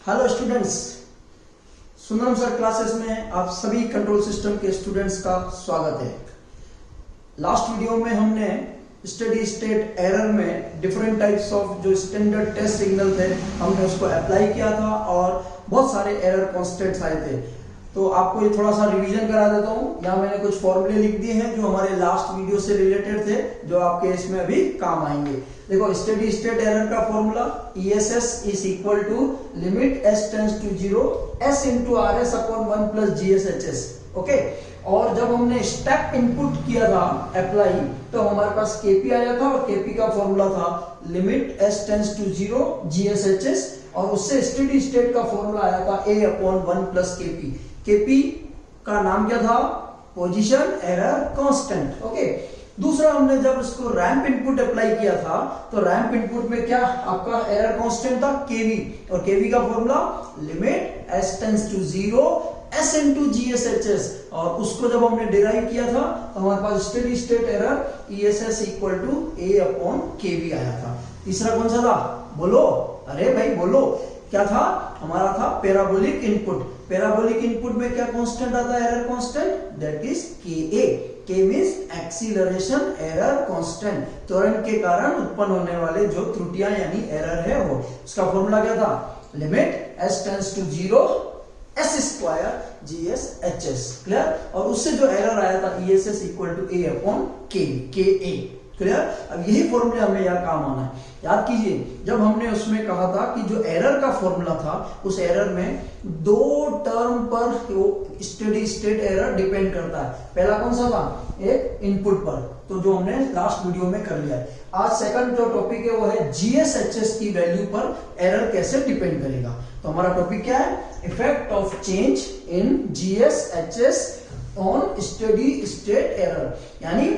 Hello students, Sundaram sir classes में आप सभी कंट्रोल सिस्टम के स्टूडेंट्स का स्वागत है। लास्ट वीडियो में हमने स्टेडी स्टेट एरर में डिफरेंट टाइप्स ऑफ जो स्टैंडर्ड टेस्ट सिग्नल थे हमने उसको अप्लाई किया था और बहुत सारे एरर कॉन्स्टेंट्स आए थे। तो आपको ये थोड़ा सा रिवीजन करा देता हूँ। यहाँ मैंने कुछ फॉर्मूले लिख दिए हैं जो हमारे लास्ट वीडियो से रिलेटेड थे, जो आपके इसमें अभी काम आएंगे। देखो, स्टेडी स्टेट एरर का formula ESS is equal to limit S tends to 0 S into RS upon 1 plus GSHS। Okay, और जब हमने स्टेप इनपुट किया था अप्लाई, तो हमारे पास KP आया था और KP का फॉर्मूला था limit S tends to 0 GSHS, और उससे स्टेडी स्टेट का फॉर्मूला आया था A upon 1 plus KP। KP का नाम क्या था? Position error constant. ओके, दूसरा हमने जब इसको रैंप इनपुट अप्लाई किया था तो रैंप इनपुट में क्या आपका एरर कांस्टेंट था? KV, और KV का formula limit S tends to 0 S into GSHS, और उसको जब हमने डिराइव किया था तो हमारे पास steady state error ESS equal to A upon KV आया था। तीसरा कौन सा था? बोलो, अरे भाई बोलो, क्या था? हमारा था पैराबोलिक इनपुट। पैराबोलिक इनपुट में क्या कांस्टेंट आता है? Error constant, that is KA। K means acceleration error constant, त्वरण के कारण उत्पन्न होने वाले जो त्रुटियां यानी एरर है वो। उसका फॉर्मूला क्या था? Limit S tends to 0 S square GSHS। Clear? और उससे जो एरर आया था ESS equal to A upon KA। Clear? अब यही फॉर्मूले हमें यहाँ काम आना है। याद कीजिए, जब हमने उसमें कहा था कि जो एरर का फॉर्मूला था उस एरर में दो टर्म पर स्टेडी स्टेट एरर डिपेंड करता है। पहला कौन सा था? एक इनपुट पर, तो जो हमने लास्ट वीडियो में कर लिया है। आज सेकंड जो टॉपिक है वो है GSHS की वैल्यू पर एरर कैसे डिपेंड करेगा। तो हमारा टॉपिक क्या है? Effect of change in GSHS on steady state error, यानी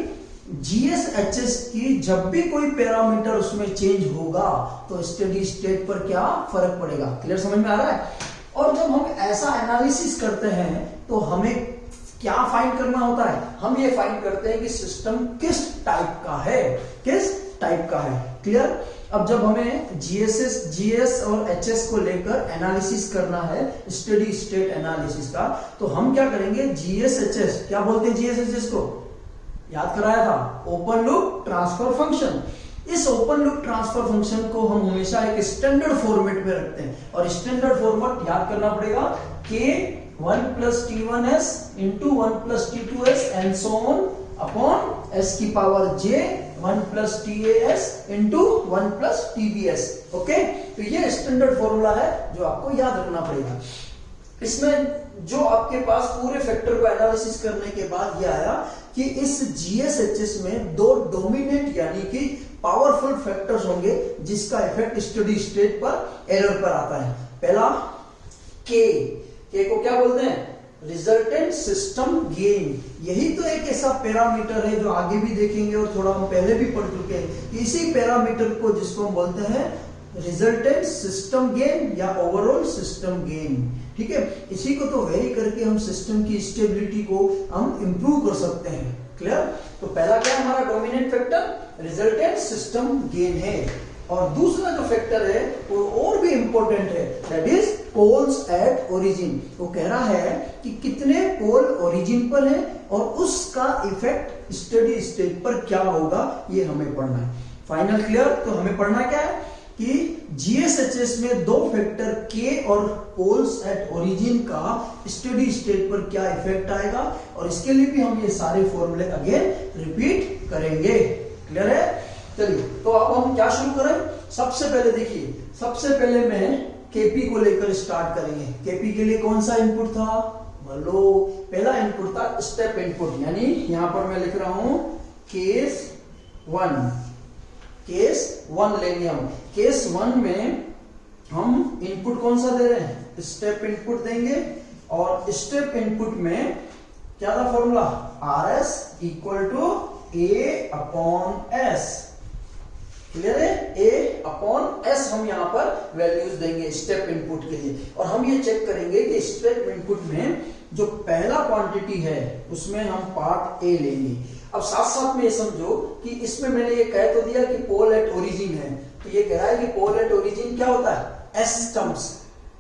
GSHS की जब भी कोई पैरामीटर उसमें चेंज होगा तो स्टेडी स्टेट पर क्या फर्क पड़ेगा। क्लियर, समझ में आ रहा है? और जब हम ऐसा एनालिसिस करते हैं तो हमें क्या फाइंड करना होता है? हम ये फाइंड करते हैं कि सिस्टम किस टाइप का है, किस टाइप का है। क्लियर? अब जब हमें GS और HS को लेकर एनालिसिस करना है, स्टेडी स्टेट एनालिसिस का, तो हम क्या करेंगे? GSHS, क्या बोलते हैं GSHS को? याद कराया था, ओपन लूप ट्रांसफर फंक्शन। इस ओपन लूप ट्रांसफर फंक्शन को हम हमेशा एक स्टैंडर्ड फॉर्मेट में रखते हैं, और स्टैंडर्ड फॉर्मेट याद करना पड़ेगा K1 plus T1S into 1 plus T2S and so on upon S की power J 1 plus TAS into 1 plus TBS। Okay, तो ये स्टैंडर्ड फॉर्मूला है जो आपको याद रखना पड़ेगा। इसमें जो आपके पास पूरे फैक्टर को एनालिसिस करने के बाद ये आया कि इस GSHS में दो डोमिनेंट यानी कि पावरफुल फैक्टर्स होंगे जिसका इफेक्ट स्टेडी स्टेट पर एरर पर आता है। पहला K को क्या बोलते हैं? Resultant system gain. यही तो एक ऐसा पैरामीटर है जो आगे भी देखेंगे और थोड़ा हम पहले भी पढ़ चुके हैं। इसी पैरामीटर को जिसको हम बोलते हैं रिजल्टेंट सिस्टम गेन या ओवरऑल सिस्टम गेन। ठीक है, इसी को तो वेरी करके हम सिस्टम की स्टेबिलिटी को हम इंप्रूव कर सकते हैं। क्लियर? तो पहला क्या है हमारा dominant factor? Resultant system gain है। और दूसरा जो फैक्टर है वो और भी इंपॉर्टेंट है, that is poles at origin. वो कह रहा है कि कितने पोल ओरिजिन पर है और उसका इफेक्ट स्टेडी स्टेट पर क्या होगा, ये हमें पढ़ना है। Final clear? तो हमें पढ़ना क्या है कि GSHS में दो फैक्टर K और पोल्स एट ओरिजिन का स्टेडी स्टेट पर क्या इफेक्ट आएगा, और इसके लिए भी हम ये सारे फॉर्मूले अगेन रिपीट करेंगे। क्लियर है? चलिए, तो अब हम क्या शुरू करें? सबसे पहले देखिए, सबसे पहले मैं KP को लेकर स्टार्ट करेंगे। KP के लिए कौन सा इनपुट था? बोलो, पहला इनपुट था स्टेप इनपुट, यानी यहां पर मैं लिख रहा हूं केस 1 लेंगे हम। केस 1 में हम इनपुट कौन सा दे रहे हैं? स्टेप इनपुट देंगे, और स्टेप इनपुट में क्या था formula? RS equal to A upon S। Clear है? A अपॉन S हम यहां पर वैल्यूज देंगे स्टेप इनपुट के लिए, और हम ये चेक करेंगे कि स्टेप इनपुट में जो पहला क्वांटिटी है उसमें हम पार्ट A लेंगे। अब साथ साथ में ये समझो कि इसमें मैंने ये कह तो दिया कि पोल एट ओरिजिन है, तो ये कह रहा है कि पोल एट ओरिजिन क्या होता है? S terms.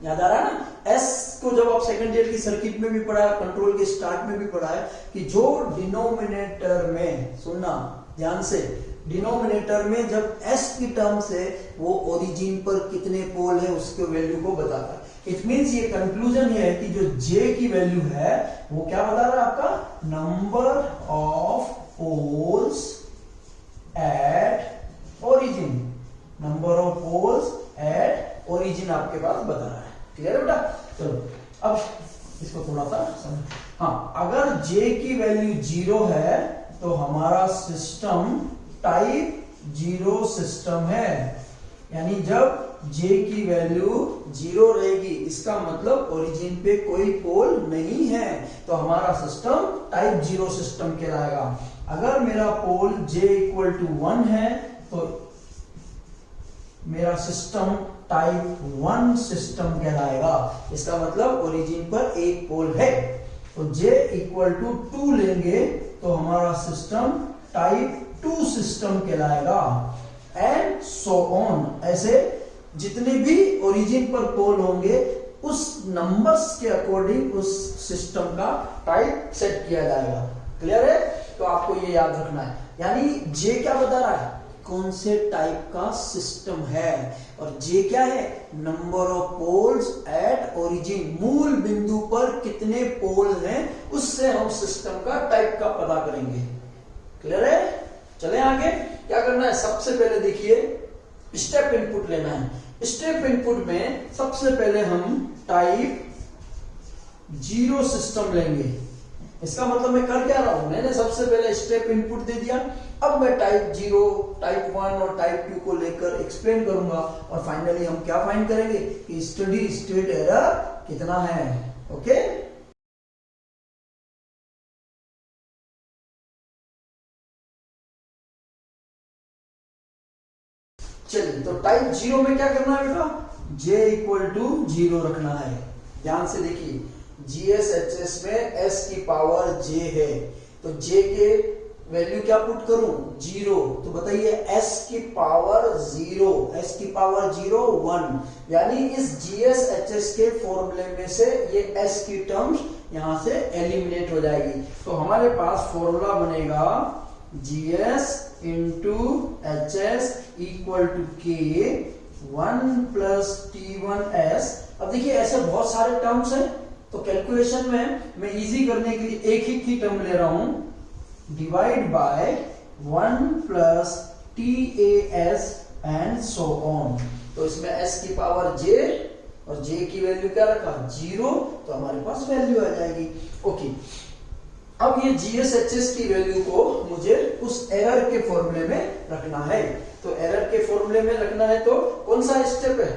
याद आ रहा है ना। एस को जब आप सेकंड ईयर की सर्किट में भी पढ़ा, कंट्रोल के स्टार्ट में भी पढ़ा है कि जो डिनोमिनेटर में, सुनना ध्यान से, डिनोमिनेटर में जब एस की टर्म्स है वो ओरिजिन पर कितने पोल है उसके वैल्यू को बताता है। इट मींस ये कंक्लूजन ये है कि जो जे की वैल्यू है वो क्या बता रहा है आपका, number of poles at origin, number of poles at origin आपके पास बता रहा है। क्लियर है बेटा। चलो अब इसको थोड़ा सा समझ। हाँ, अगर जे की वैल्यू 0 है तो हमारा सिस्टम टाइप 0 सिस्टम है। यानी जब जे की वैल्यू 0 रहेगी इसका मतलब ओरिजिन पे कोई पोल नहीं है, तो हमारा सिस्टम टाइप 0 सिस्टम कहलाएगा। अगर मेरा पोल j इक्वल टू 1 है तो मेरा सिस्टम टाइप 1 सिस्टम कहलाएगा। इसका मतलब ओरिजिन पर एक पोल है। तो j इक्वल टू 2 लेंगे तो हमारा सिस्टम टाइप 2 सिस्टम कहलाएगा। एंड सो ऑन, ऐसे जितने भी ओरिजिन पर पोल होंगे उस नंबर्स के अकॉर्डिंग उस सिस्टम का टाइप सेट किया जाएगा। क्लियर है। तो आपको ये याद रखना है। यानी जे क्या बता रहा है, कौन से टाइप का सिस्टम है, और जे क्या है, number of poles at origin, मूल बिंदु पर कितने पोल हैं उससे हम सिस्टम का टाइप का पता करेंगे। क्लियर है। चले आगे। क्या करना है, सबसे पहले देखिए स्टेप इनपुट लेना है। स्टेप इनपुट में सबसे पहले हम टाइप 0 सिस्टम लेंगे। इसका मतलब मैं कर क्या रहा हूं, मैंने सबसे पहले स्टेप इनपुट दे दिया, अब मैं टाइप 0, टाइप 1 और टाइप 2 को लेकर एक्सप्लेन करूंगा और फाइनली हम क्या फाइंड करेंगे कि स्टडी स्टेट एरर कितना है। ओके। चलिए, तो टाइप 0 में क्या करना है बेटा, j इक्वल टू 0 रखना है। ध्यान से देखिए, GSHS में s की पावर j है, तो j के वैल्यू क्या पुट करूं, 0। तो बताइए s की पावर 0, s की पावर 0 1, यानी इस GSHS के फॉर्मूले में से ये s की टर्म्स यहां से एलिमिनेट हो जाएगी। तो हमारे पास फॉर्मूला बनेगा GS into HS equal to K 1 plus T1S। अब देखिए ऐसे बहुत सारे टर्म्स हैं, तो कैलकुलेशन में मैं इजी करने के लिए एक ही टर्म ले रहा हूं, divide by 1 plus TAS and so on. तो इसमें s की पावर j और j की वैल्यू क्या रखा, 0, तो हमारे पास वैल्यू आ जाएगी। ओके, अब ये GSHS की वैल्यू को मुझे उस एरर के फॉर्मूले में रखना है। तो एरर के फॉर्मूले में रखना है तो कौन सा स्टेप है,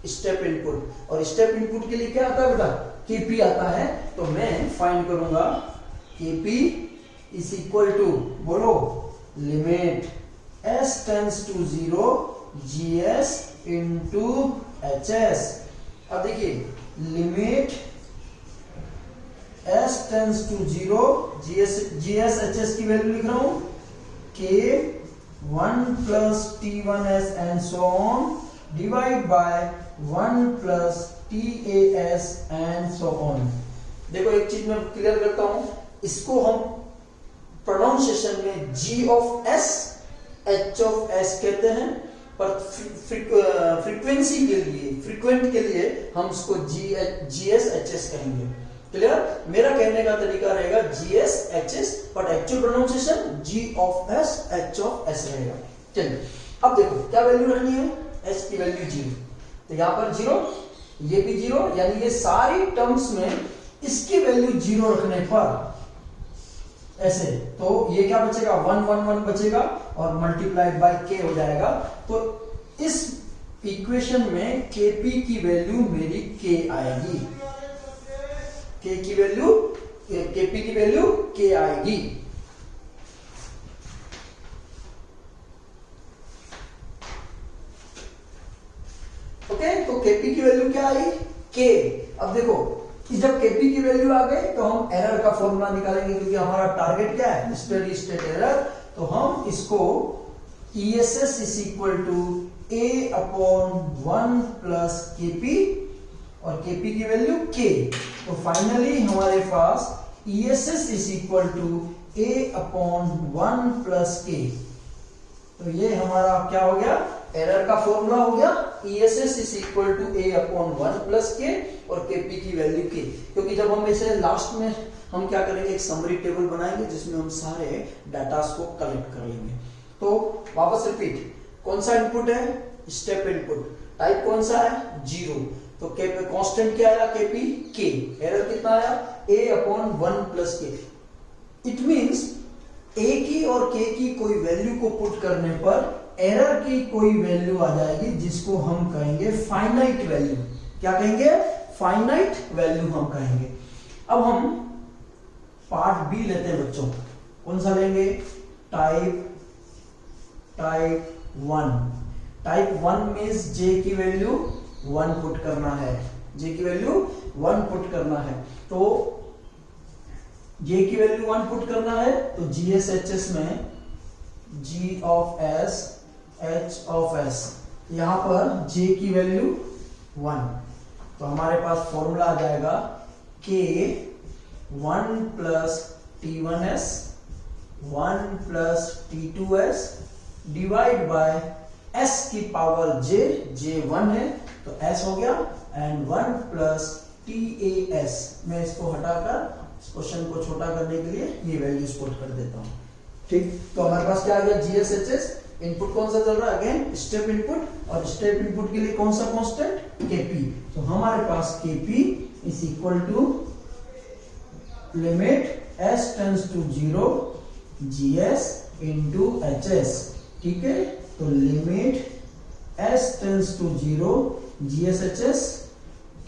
स्टेप इनपुट। और स्टेप इनपुट के लिए क्या आता है बेटा, KP आता है। तो मैं फाइंड करूंगा KP इज इक्वल टू, बोलो, limit s tends to 0 GS into HS। अब देखिए limit s tends to 0 GSHS की वैल्यू लिख रहा हूं K 1 plus T1S and so on divide by 1 plus TAS and so on. देखो एक चीज मैं क्लियर करता हूं, इसको हम प्रोनाउंसिएशन में G of S H of S कहते हैं, पर फ्रीक्वेंसी के लिए, फ्रीक्वेंट के लिए हम इसको GSHS कहेंगे। क्लियर। मेरा कहने का तरीका रहेगा GSHS, but actual pronunciation G of S H of S रहेगा। चलिए अब देखो क्या वैल्यू रखनी है, S की वैल्यू 0, तो यहां पर 0, ये भी 0, यानी ये सारी टर्म्स में इसकी वैल्यू 0 रखने पर ऐसे, तो ये क्या बचेगा, 1 1 1 बचेगा और मल्टीप्लाइड बाय k हो जाएगा। तो इस इक्वेशन में KP की वैल्यू मेरी k आएगी, k की वैल्यू, KP की वैल्यू k आएगी। ओके, तो KP की वैल्यू क्या आई, k। अब देखो जब KP की वैल्यू आ गई तो हम एरर का फॉर्मूला निकालेंगे, क्योंकि हमारा टारगेट क्या है, स्टेडी स्टेट एरर। तो हम इसको ESS is equal to A upon 1 plus KP और Kp की वैल्यू K। तो फाइनली हमारे पास ESS is equal to A upon 1 plus K। तो ये हमारा क्या हो गया, एरर का फॉर्मूला हो गया ESS is equal to A upon 1 plus K और Kp की वैल्यू K। क्योंकि जब हम इसे लास्ट में हम क्या करेंगे, एक समरी टेबल बनाएंगे जिसमें हम सारे डाटास को कलेक्ट कर लेंगे। तो वापस रिपीट, कौन सा इनपुट है, स्टेप इनपुट, टाइप कौन सा है, 0। तो कांस्टेंट क्या आया, Kp K, एरर कितना आया, A upon 1 plus K। It means A की और K की कोई वैल्यू को पुट करने पर एरर की कोई वैल्यू आ जाएगी जिसको हम कहेंगे फाइनाइट वैल्यू। क्या कहेंगे, फाइनाइट वैल्यू हम कहेंगे। अब हम पार्ट बी लेते हैं बच्चों, कौन सा लेंगे, टाइप 1। टाइप 1 मींस J की वैल्यू 1 पुट करना है, J की वैल्यू 1 पुट करना है। तो J की वैल्यू 1 पुट करना है तो GSHS में G of S H of S, यहां पर J की वैल्यू 1। तो हमारे पास फॉर्मूला आ जाएगा K 1 plus T1S 1 plus T2S divide by S की पावर J 1 है तो S हो गया, एंड 1 प्लस TAS। मैं इसको हटाकर इस क्वेश्चन को छोटा करने के लिए ये वैल्यूज पुट कर देता हूं। ठीक, तो हमारे पास क्या आ गया, GSHS। इनपुट कौन सा चल रहा है, अगेन स्टेप इनपुट, और स्टेप इनपुट के लिए कौन सा कांस्टेंट, Kp। तो हमारे पास Kp is equal to limit S tends to 0 GS into HS। ठीक है, तो लिमिट S tends to 0 GSHS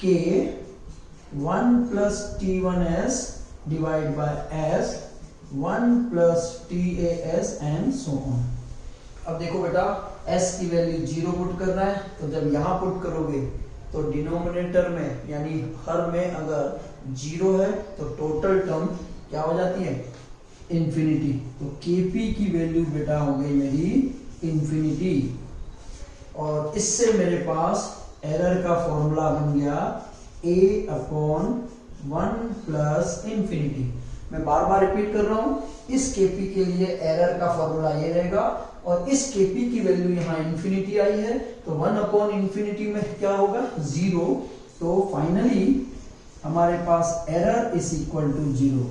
K 1 plus T1S divide by S 1 plus TAS and so on. अब देखो बेटा, S की वैल्यू 0 पुट करना है, तो जब यहां पुट करोगे तो डिनोमिनेटर में यानी हर में अगर 0 है तो टोटल टर्म क्या हो जाती है, इंफिनिटी। तो Kp की वैल्यू बेटा हो गई मेरी इंफिनिटी, और इससे मेरे पास एरर का फॉर्मूला बन गया A अपॉन 1 प्लस इंफिनिटी। मैं बार बार रिपीट कर रहा हूं, इस Kp के लिए एरर का फॉर्मूला ये रहेगा, और इस Kp की वैल्यू यहाँ इंफिनिटी आई है तो 1 अपॉन इंफिनिटी में क्या होगा, 0। तो फाइनली हमारे पास एरर इज इक्वल टू 0।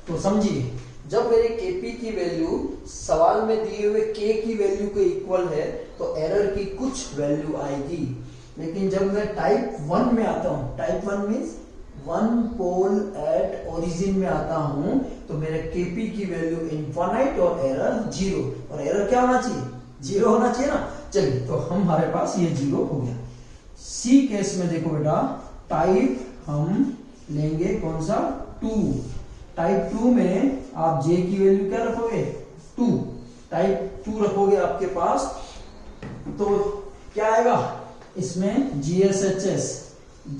तो समझिए, जब मेरे Kp की वैल्यू सवाल में दिए हुए K की वैल्यू के इक्वल है तो एरर की कुछ वैल्यू आएगी। लेकिन जब मैं टाइप 1 में आता हूं, type 1 means 1 pole at origin में आता हूं, तो मेरे Kp की वैल्यू इनफाइनाइट और एरर 0। और एरर क्या होना चाहिए, 0 होना चाहिए ना। चलिए, तो हमारे पास ये 0 हो गया। सी केस में देखो बेटा, टाइप हम लेंगे कौन सा, 2। टाइप 2 में आप J की वैल्यू क्या रखोगे, 2। टाइप 2 रखोगे आपके पास, तो क्या आएगा इसमें, GSHS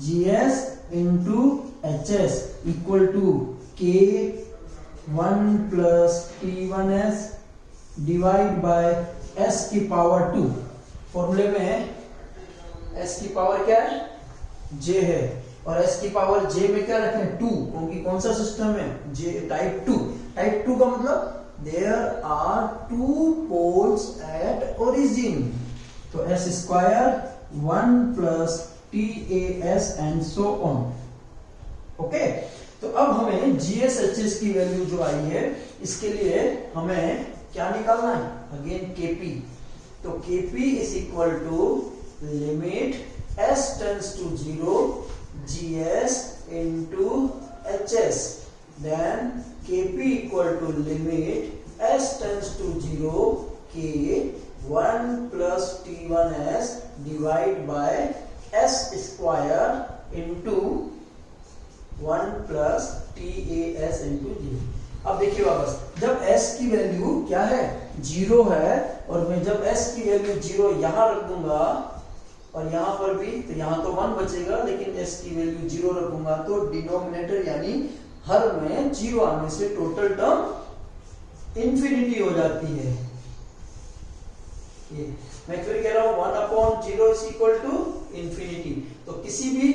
GS into HS equal to K 1 plus T1S divide by S की पावर 2। फॉर्मूले में S की पावर क्या है, J है, और S की पावर J में क्या रखें, 2, क्योंकि कौन सा सिस्टम है, J टाइप 2। टाइप 2 का मतलब there are 2 poles at origin, तो S square 1 plus TAS and so on. Okay, तो अब हमें GSHS की वैल्यू जो आई है, इसके लिए हमें क्या निकालना है, अगेन Kp। तो Kp is equal to limit S tends to 0 GS into HS, then Kp equal to limit S tends to 0 K 1 plus T1S divide by S square into 1 plus TAS into 0। अब देखिए वापस, जब S की value क्या है, 0 है, और मैं जब S की वैल्यू 0 यहां रख दूंगा और यहां पर भी, तो यहां तो 1 बचेगा, लेकिन S की वैल्यू 0 रखूंगा तो डिनोमिनेटर यानी हर में 0 आने से टोटल टर्म इंफिनिटी हो जाती है। ये मैं फिर कह रहा हूं 1 upon 0 is equal to infinity. तो किसी भी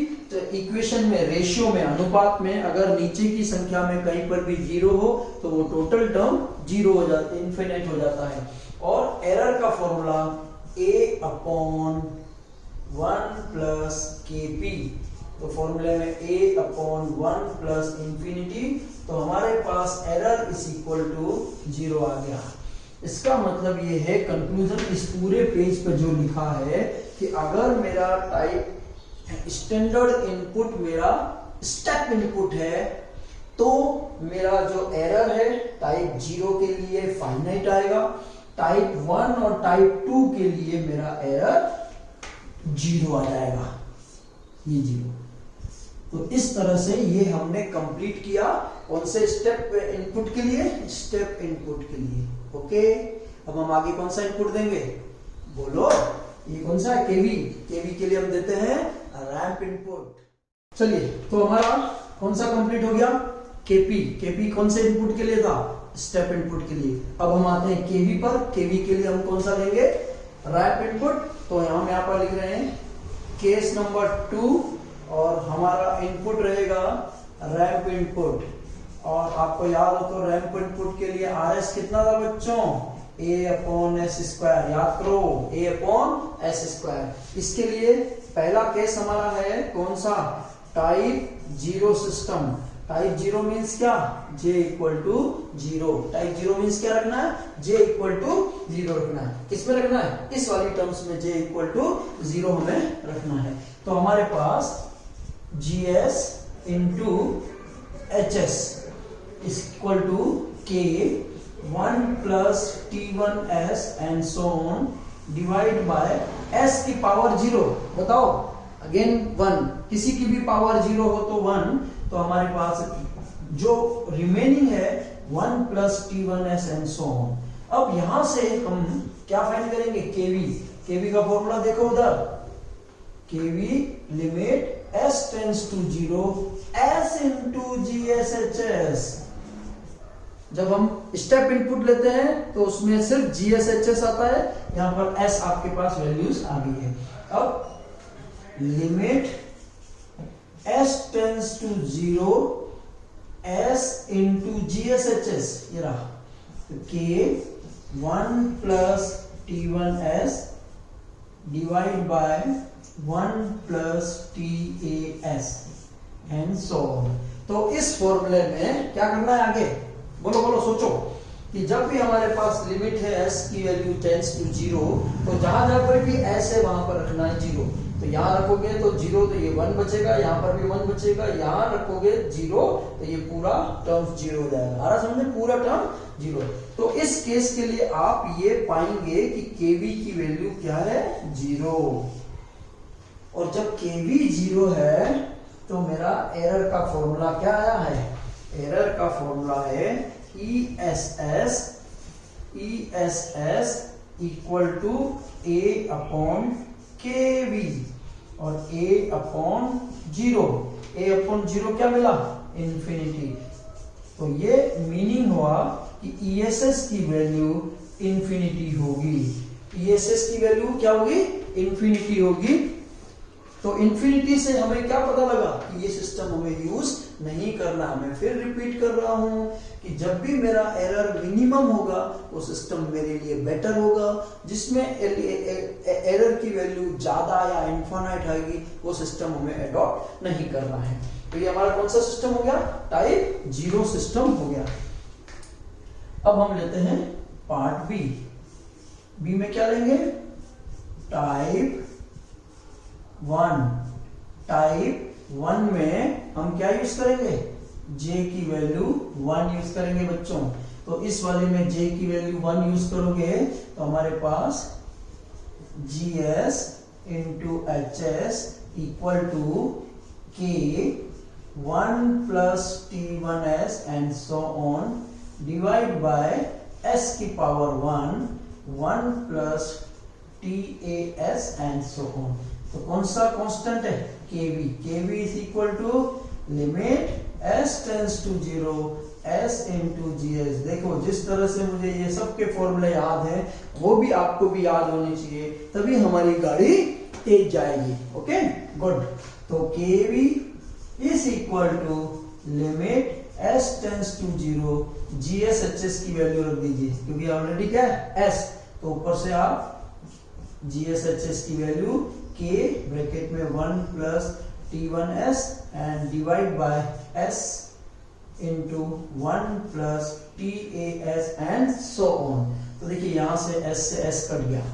इक्वेशन में, रेशियो में, अनुपात में अगर नीचे की संख्या में कहीं पर भी जीरो हो तो वो टोटल टर्म जीरो हो जाता है, इनफिनिट हो जाता है। और एरर का formula a upon 1 plus kp। तो फॉर्मूले में a अपॉन 1 प्लस इंफिनिटी, तो हमारे पास error is equal to zero आ गया। इसका मतलब ये है, कंक्लूजन इस पूरे पेज पर जो लिखा है कि अगर मेरा टाइप स्टैंडर्ड इनपुट मेरा स्टेप इनपुट है तो मेरा जो एरर है टाइप 0 के लिए फाइनाइट आएगा, टाइप 1 और टाइप 2 के लिए मेरा एरर 0 आ जाएगा, ये 0। तो इस तरह से ये हमने कंप्लीट किया। कौन से स्टेप इनपुट के लिए? स्टेप इनपुट के लिए। ओके, अब हम आगे कौन सा इनपुट देंगे? बोलो, ये कौन सा है? केवी। केवी के लिए हम देते हैं रैंप इनपुट। चलिए, तो हमारा कौन सा कंप्लीट हो गया? केपी। केपी कौन से इनपुट के लिए था? स्टेप इनपुट के लिए। अब हम आते हैं केवी पर। केवी के लिए हम कौन सा देंगे? Ramp input. तो हम यहाँ पर लिख रहे हैं केस नंबर 2 और हमारा इनपुट रहेगा रैंप इनपुट। और आपको याद हो तो रैंप इनपुट के लिए आरएस कितना था बच्चों? a upon S square. याद करो, a अपॉन एस स्क्वायर। इसके लिए पहला केस हमारा है कौन सा? Type 0 system. टाइप 0 मीन्स क्या? j equal to 0। Type 0 means क्या रखना है? j इक्वल टू 0 रखना है। किसमें रखना है? इस वाली टर्म्स में j इक्वल टू 0 हमें रखना है। तो हमारे पास gs into hs is equal to k 1 plus t1s and so on divide by s की पावर 0। बताओ, अगेन 1, किसी की भी पावर 0 हो तो 1, तो हमारे पास जो रिमेनिंग है 1 plus t1s and so on। अब यहां से हम क्या फाइंड करेंगे? केवी। केवी का फॉर्मूला देखो उधर, KV limit s tends to 0 s into gshs। जब हम स्टेप इनपुट लेते हैं तो उसमें सिर्फ gshs आता है, यहां पर s आपके पास वैल्यूज आ गई है। अब limit s tends to 0 s into gshs, ये रहा, तो k 1 plus t1s divide by 1 plus tas and so on। तो इस फॉर्मूले में क्या करना है आगे? बोलो बोलो, सोचो कि जब भी हमारे पास लिमिट है s की वैल्यू टेंड्स टू 0, तो जहां जहां पर भी s है वहां पर रखना है 0। तो यहाँ रखोगे तो 0, तो ये 1 बचेगा, यहाँ पर भी 1 बचेगा, यहाँ रखोगे 0 तो ये पूरा टर्म 0 हो जाएगा। आ रहा समझे? पूरा टर्म 0। तो इस केस के लिए आप ये पाएंगे कि केवी की वैल्यू क्या है? 0। और जब केवी 0 है तो मेरा एरर का फॉर्मूला क्या आया है? एरर का फॉर्मूला है ESS equal to A upon KV और A अपॉन 0। A अपॉन 0 क्या मिला? इंफिनिटी। तो ये मीनिंग हुआ कि ESS की वैल्यू इंफिनिटी होगी। ESS की वैल्यू क्या होगी? इंफिनिटी होगी। तो इंफिनिटी से हमें क्या पता लगा कि ये सिस्टम हमें यूज नहीं करना। मैं फिर रिपीट कर रहा हूं कि जब भी मेरा एरर मिनिमम होगा वो सिस्टम मेरे लिए बेटर होगा। जिसमें एरर की वैल्यू ज्यादा या इनफाइनाइट आएगी वो सिस्टम हमें अडॉप्ट नहीं करना है। तो ये हमारा कौन सा सिस्टम हो गया? टाइप 0 सिस्टम हो गया। अब हम लेते हैं पार्ट बी। बी में क्या लेंगे? टाइप 1। टाइप 1 में हम क्या यूज करेंगे? j की वैल्यू 1 यूज करेंगे बच्चों। तो इस वाले में j की वैल्यू 1 यूज करोगे तो हमारे पास gs into hs equal to k 1 plus t1s and so on divide by s की power 1 plus tas and so on. तो कौन सा कांस्टेंट है? kv। kv is equal to limit s tends to 0 s into gs। देखो जिस तरह से मुझे ये सब के फॉर्मूले याद है वो भी आपको भी याद होने चाहिए, तभी हमारी गाड़ी तेज जाएगी। Okay good. तो KV is equal to limit s tends to 0 GS HS की वैल्यू रख दीजिए, क्योंकि ऑलरेडी क्या है s, तो ऊपर से आप GS HS की वैल्यू k ब्रैकेट में 1 plus T1s and divide by s into 1 plus TAS and so on. तो देखिए यहां से s से s कट गया,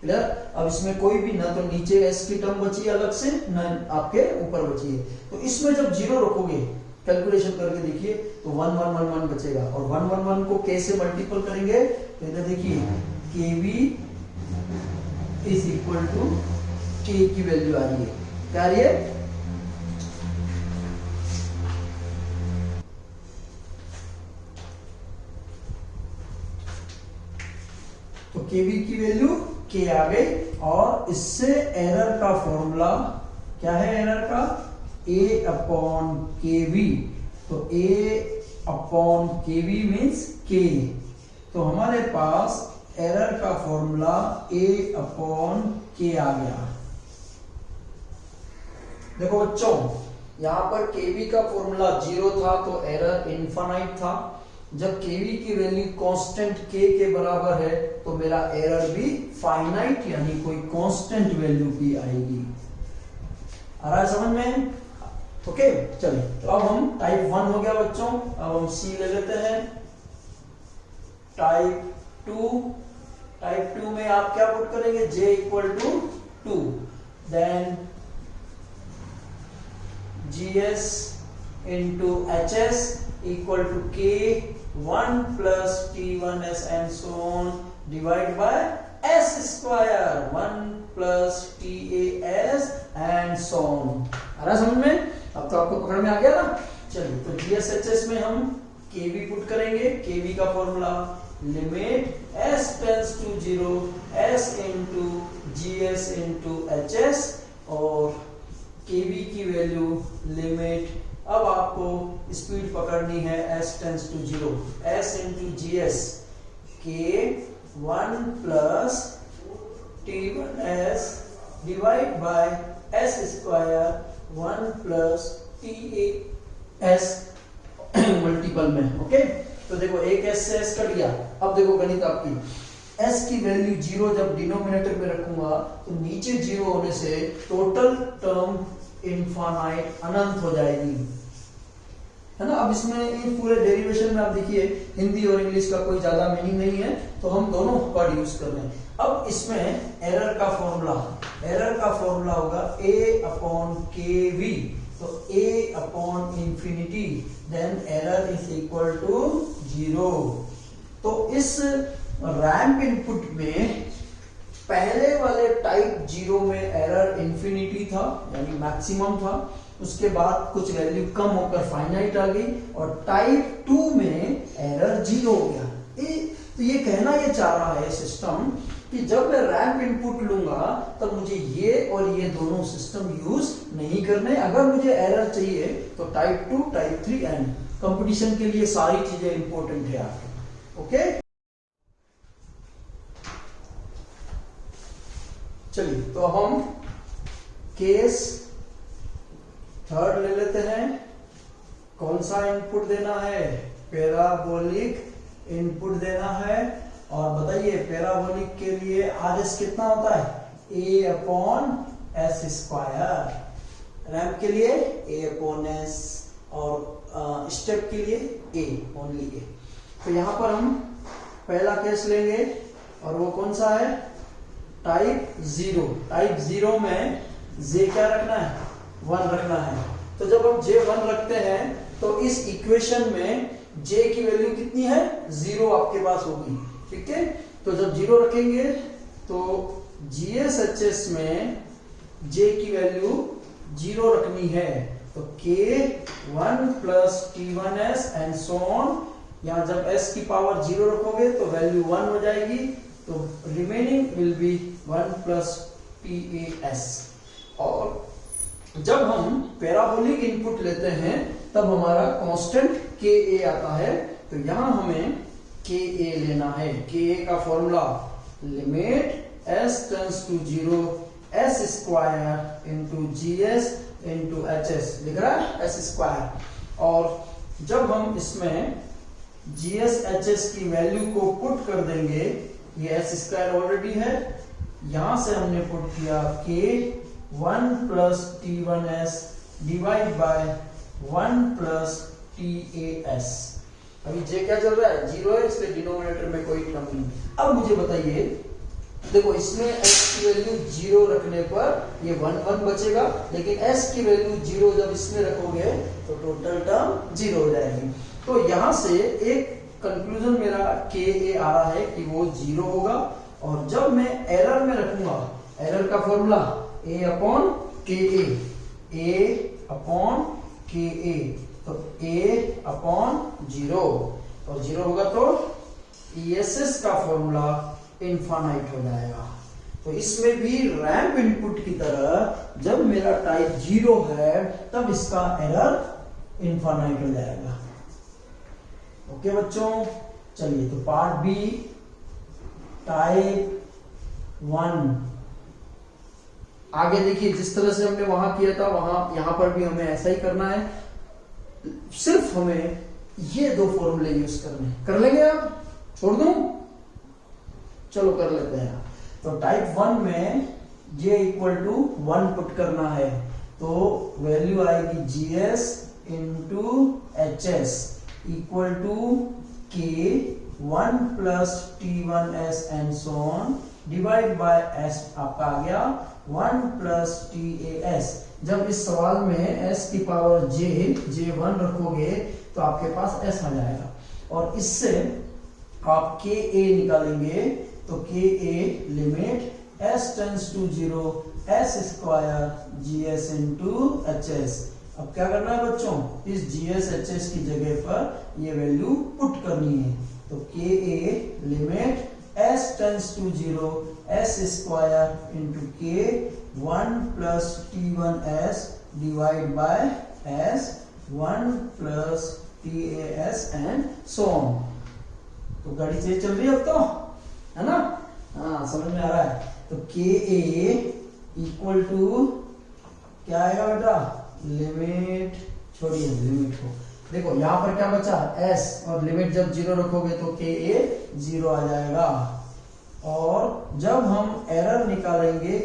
क्लियर। अब इसमें कोई भी ना तो नीचे s की टर्म बची अलग से, ना आपके ऊपर बची है। तो इसमें जब 0 रखोगे, कैलकुलेशन करके देखिए, तो 1 1 1 1 बचेगा, और 1 1 1 को k से मल्टीपल करेंगे तो इधर देखिए kv is equal to k की वैल्यू आ रही है, क्या आ रही है? तो kv की वैल्यू k आ गई, और इससे एरर का फॉर्मूला क्या है? एरर का a अपॉन kv। तो a upon kv means k। तो हमारे पास एरर का फॉर्मूला a अपॉन k आ गया। देखो बच्चों, यहां पर kv का फॉर्मूला 0 था तो एरर इनफाइनाइट था। जब kv की वैल्यू कांस्टेंट k के बराबर है तो मेरा एरर भी फाइनाइट यानी कोई कांस्टेंट वैल्यू की आएगी। आ रहा है समझ में? ओके चलिए, तो अब हम टाइप 1 हो गया बच्चों, अब हम C ले लेते हैं। टाइप 2 में आप क्या पुट करेंगे? J equal to 2, then GS into HS equal to K 1 plus T1s and so on divide by S square 1 plus TAS and so on. आ रहा समझ में? अब तो आपको पकड़ में आ गया ना। चलिए, तो GS HS में हम kv पुट करेंगे। kv का formula limit s tends to 0 s into GS into HS, और kv की वैल्यू लिमिट, अब आपको स्पीड पकड़नी है s tends to 0 s into GS k 1 plus T1s divide by s square 1 plus TAS multiple में। Okay, तो देखो एक s से s कट गया। अब देखो गणित आपकी, s की वैल्यू 0 जब डिनोमिनेटर में रखूंगा तो नीचे 0 होने से टोटल टर्म इनफाइनाइट अनंत हो जाएगी, है ना। अब इसमें ये पूरे डेरिवेशन में आप देखिए हिंदी और इंग्लिश का कोई ज्यादा मीनिंग नहीं है, तो हम दोनों वर्ड यूज कर रहे हैं। अब इसमें एरर का फॉर्मूला होगा a अपॉन kv। तो a upon infinity then error is equal to 0। तो इस रैंप इनपुट में पहले वाले टाइप 0 में एरर इंफिनिटी था यानी मैक्सिमम था, उसके बाद कुछ वैल्यू कम होकर फाइनाइट आ गई, और टाइप 2 में एरर 0 हो गया। तो ये कहना ये चाह रहा है सिस्टम कि जब मैं रैंप इनपुट लूंगा तब मुझे ये और ये दोनों सिस्टम यूज नहीं करने। अगर मुझे एरर चाहिए तो टाइप 2, टाइप 3 एंड कंपटीशन के लिए सारी चीजें इंपॉर्टेंट है आपके। ओके चलिए, तो हम केस थर्ड ले लेते हैं। कौन सा इनपुट देना है? पैराबोलिक इनपुट देना है। और बताइए पैराबोलिक के लिए RS कितना होता है? a upon s square. Ramp के लिए a अपॉन s, और स्टेप के लिए a, ओनली a। तो यहां पर हम पहला केस लेंगे, और वो कौन सा है? टाइप 0। टाइप 0 में j क्या रखना है? 1 रखना है। तो जब हम j 1 रखते हैं तो इस इक्वेशन में j की वैल्यू कितनी है? 0 आपके पास होगी, ठीक है। तो जब 0 रखेंगे तो GS HS में j की वैल्यू 0 रखनी है, तो k 1 plus T1s and so on. यहां जब s की पावर 0 रखोगे तो वैल्यू 1 हो जाएगी, तो remaining will be 1 plus TAS। और जब हम पैराबोलिक इनपुट लेते हैं तब हमारा कांस्टेंट KA आता है, तो यहां हमें KA लेना है। KA का formula limit s tends to 0 S square into G S into H S, लिख रहा है एस स्क्वायर। और जब हम इसमें जी एस एच एस की वैल्यू को पुट कर देंगे, ये एस स्क्वायर ऑलरेडी है, यहां से हमने पुट किया के 1 plus T one S divide by 1 plus T A S. अभी जे क्या चल रहा है, जीरो है, इसलिए डिनोमिनेटर में कोई टर्म नहीं। अब मुझे बताइए, देखो इसमें x की वैल्यू जीरो रखने पर ये 1 1 बचेगा, लेकिन s की वैल्यू जीरो जब इसमें रखोगे तो टोटल टर्म जीरो हो जाएगी। तो यहां से एक कंक्लूजन मेरा के ए आ रहा है कि वो जीरो होगा। और जब मैं एरर में रखूंगा, एरर का फॉर्मूला a अपॉन के ए अपॉन के ए, तो a अपॉन जीरो, और जीरो होगा तो ESS का फॉर्मूला इनफाइनाइट हो जाएगा। तो इसमें भी रैंप इनपुट की तरह जब मेरा टाइप जीरो है तब इसका एरर इनफाइनाइट हो जाएगा। ओके बच्चों, चलिए तो पार्ट बी टाइप 1। आगे देखिए, जिस तरह से हमने वहां किया था वहां यहां पर भी हमें ऐसा ही करना है, सिर्फ हमें ये दो फॉर्मूले यूज करने हैं। कर लेंगे आप, छोड़ दूं? चलो कर लेते हैं। तो टाइप 1 में j इक्वल टू 1 पुट करना है, तो वैल्यू आएगी GS into HS equal to K 1 plus T1S and so on divide by S आपका आ गया 1 प्लस TAS। जब इस सवाल में s की पावर j1 रखोगे तो आपके पास s आ जाएगा, और इससे आप ka निकालेंगे तो ka limit s tends to 0 s square gs into hs। अब क्या करना है बच्चों, इस gs hs की जगह पर ये वैल्यू पुट करनी है। तो ka limit s tends to 0 s square into k 1 plus t1s divide by s 1 plus tas and so on. तो गाड़ी तेज चल रही है अब तो, है ना? हाँ, समझ में आ रहा है। तो के ए इक्वल टू क्या आएगा बेटा, लिमिट, छोड़िए लिमिट को, देखो यहां पर क्या बचा s, और लिमिट जब जीरो रखोगे तो के ए जीरो आ जाएगा। और जब हम एरर निकालेंगे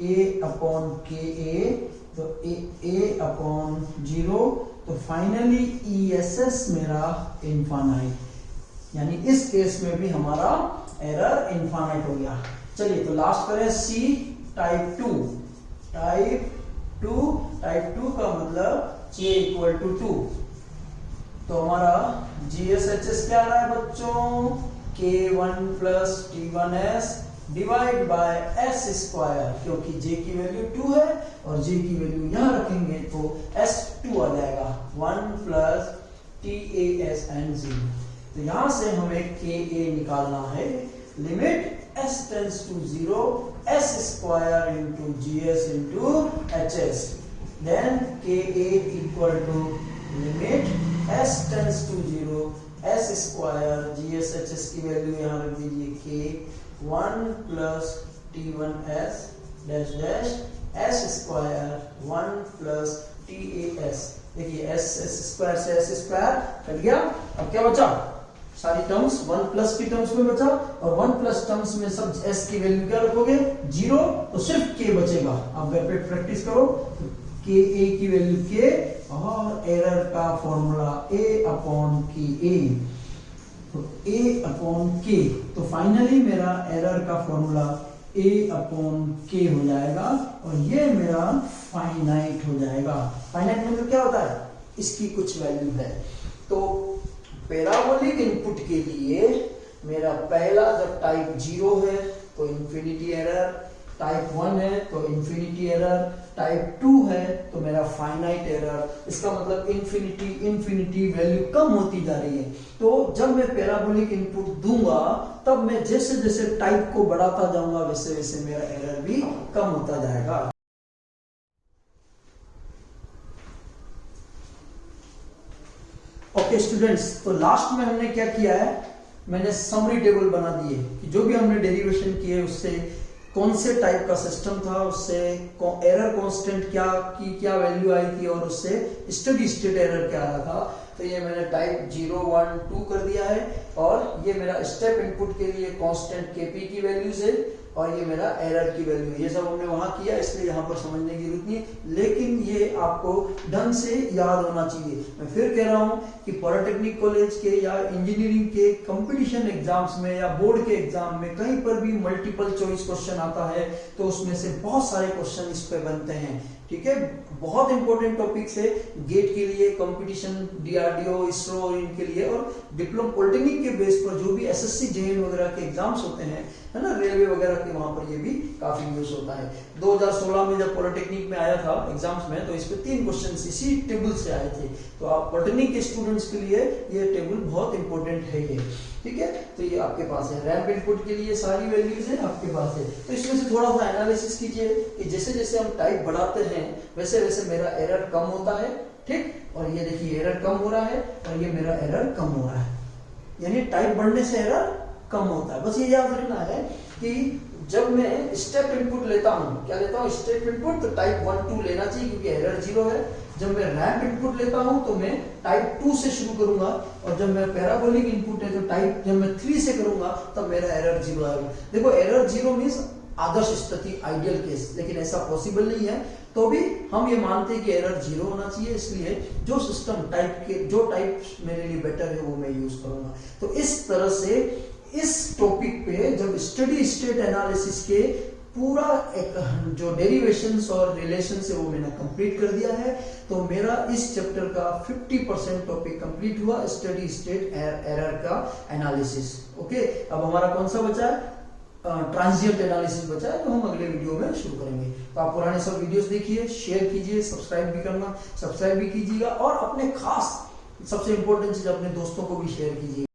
a अपॉन के ए, तो a अपॉन जीरो, तो फाइनली ESS मेरा इनफाइनाइट, यानी इस केस में भी हमारा एरर इनफाइनाइट हो गया। चलिए तो लास्ट करें C टाइप 2। टाइप 2 का मतलब J इक्वल टू 2। तो हमारा GSHS क्या आ रहा है बच्चों, K1 plus T1S divide by S square, क्योंकि J की वैल्यू 2 है और J की वैल्यू यहां रखेंगे तो S2 आ जाएगा, 1 प्लस TAS एंड 0। तो यहां से हमें KA निकालना है, limit S tends to 0 S square into GS into HS, then KA equal to limit S tends to 0 S square GS HS की वैल्यू यहां रख दीजिए K 1 plus T1S dash dash S square 1 plus TAS। देखिए S square से S square cut गया, अब क्या बचा, सारी टर्म्स 1 प्लस की टर्म्स में बचा, और 1 प्लस टर्म्स में सब s की वैल्यू क्या रखोगे, 0, तो सिर्फ k बचेगा। आप घर पे प्रैक्टिस करो, तो k a की वैल्यू k, और एरर का फॉर्मूला a अपॉन के a, तो a अपॉन k, तो फाइनली मेरा एरर का फॉर्मूला a अपॉन k हो जाएगा, और ये मेरा फाइनाइट हो जाएगा। फाइनाइट मतलब क्या होता है, इसकी कुछ वैल्यू है। तो पैराबोलिक इनपुट के लिए मेरा पहला जब टाइप 0 है तो इंफिनिटी एरर, टाइप 1 है तो इंफिनिटी एरर, टाइप 2 है तो मेरा फाइनाइट एरर। इसका मतलब इंफिनिटी वैल्यू कम होती जा रही है। तो जब मैं पैराबोलिक इनपुट दूंगा तब मैं जैसे जैसे टाइप को बढ़ाता जाऊंगा वैसे वैसे मेरा एरर भी कम होता जाएगा। ओके स्टूडेंट्स, तो लास्ट में हमने क्या किया है, मैंने समरी टेबल बना दिए कि जो भी हमने डेरिवेशन किए उससे कौन से टाइप का सिस्टम था, उससे एरर कांस्टेंट क्या वैल्यू आई थी और उससे स्टेडी स्टेट एरर क्या आया था। तो ये मैंने टाइप 0, 1, 2 कर दिया है और ये मेरा स्टेप इनपुट के लिए कांस्टेंट Kp की वैल्यूज है और ये मेरा एरर की वैल्यू है। ये सब हमने वहां किया, इसलिए यहाँ पर समझने की जरूरत नहीं, लेकिन ये आपको ढंग से याद होना चाहिए। मैं फिर कह रहा हूँ कि पॉलिटेक्निक कॉलेज के या इंजीनियरिंग के कंपटीशन एग्जाम्स में या बोर्ड के एग्जाम में कहीं पर भी मल्टीपल चॉइस क्वेश्चन आता है तो उसमें से बहुत सारे क्वेश्चन इस पे बनते हैं। ठीक है, बहुत इंपॉर्टेंट टॉपिक्स है गेट के लिए, कंपटीशन, डीआरडीओ, इसरो इनके लिए, और डिप्लोमा पॉलिटेक्निक के बेस पर जो भी एसएससी जेईई वगैरह के एग्जाम्स होते हैं, है ना, रेलवे वगैरह के, वहां पर ये भी काफी यूज होता है। 2016 में जब पॉलिटेक्निक में आया था एग्जाम्स में, तो इस पे 3 क्वेश्चन इसी टेबल से आए थे। तो आप पॉलिटेक्निक के स्टूडेंट्स के लिए ये टेबल बहुत इंपॉर्टेंट है ये। ठीक है, तो ये आपके पास है, रैंप इनपुट के लिए सारी वैल्यूज है आपके पास है। तो इसमें से थोड़ा सा एनालिसिस कीजिए कि जैसे जैसे हम टाइप बढ़ाते हैं वैसे वैसे मेरा एरर कम होता है। ठीक, और ये देखिए एरर कम हो रहा है और ये मेरा एरर कम हो रहा है, यानी टाइप बढ़ने से एरर कम होता है। बस ये याद रखना है कि जब मैं स्टेप इनपुट लेता हूँ, क्या लेता हूँ, स्टेप इनपुट, तो टाइप 1, 2 लेना चाहिए क्योंकि एरर 0 है। जब मैं रैंप इनपुट लेता हूं तो मैं टाइप 2 से शुरू करूंगा, और जब मैं पैराबोलिक इनपुट है तो जब मैं 3 से करूंगा तब मेरा एरर 0 आएगा। देखो एरर 0 मींस आदर्श स्थिति, आइडियल केस, लेकिन ऐसा पॉसिबल नहीं है। तो भी हम ये मानते हैं कि एरर 0 होना चाहिए, इसलिए जो सिस्टम जो टाइप मेरे लिए बेटर है वो मैं यूज करूंगा। तो इस तरह से इस टॉपिक पे जब स्टडी स्टेट एनालिसिस के पूरा एक जो डेरिवेशंस और रिलेशंस है वो मैंने कंप्लीट कर दिया है। तो मेरा इस चैप्टर का 50% टॉपिक कंप्लीट हुआ, स्टडी स्टेट एरर का एनालिसिस। ओके, अब हमारा कौन सा बचा है, ट्रांजिएंट एनालिसिस बचा है, तो हम अगले वीडियो में शुरू करेंगे। तो आप पुराने सब वीडियोस देखिए, शेयर कीजिए, सब्सक्राइब भी कीजिएगा, और अपने खास सबसे इंपॉर्टेंट चीज अपने दोस्तों को भी शेयर कीजिए।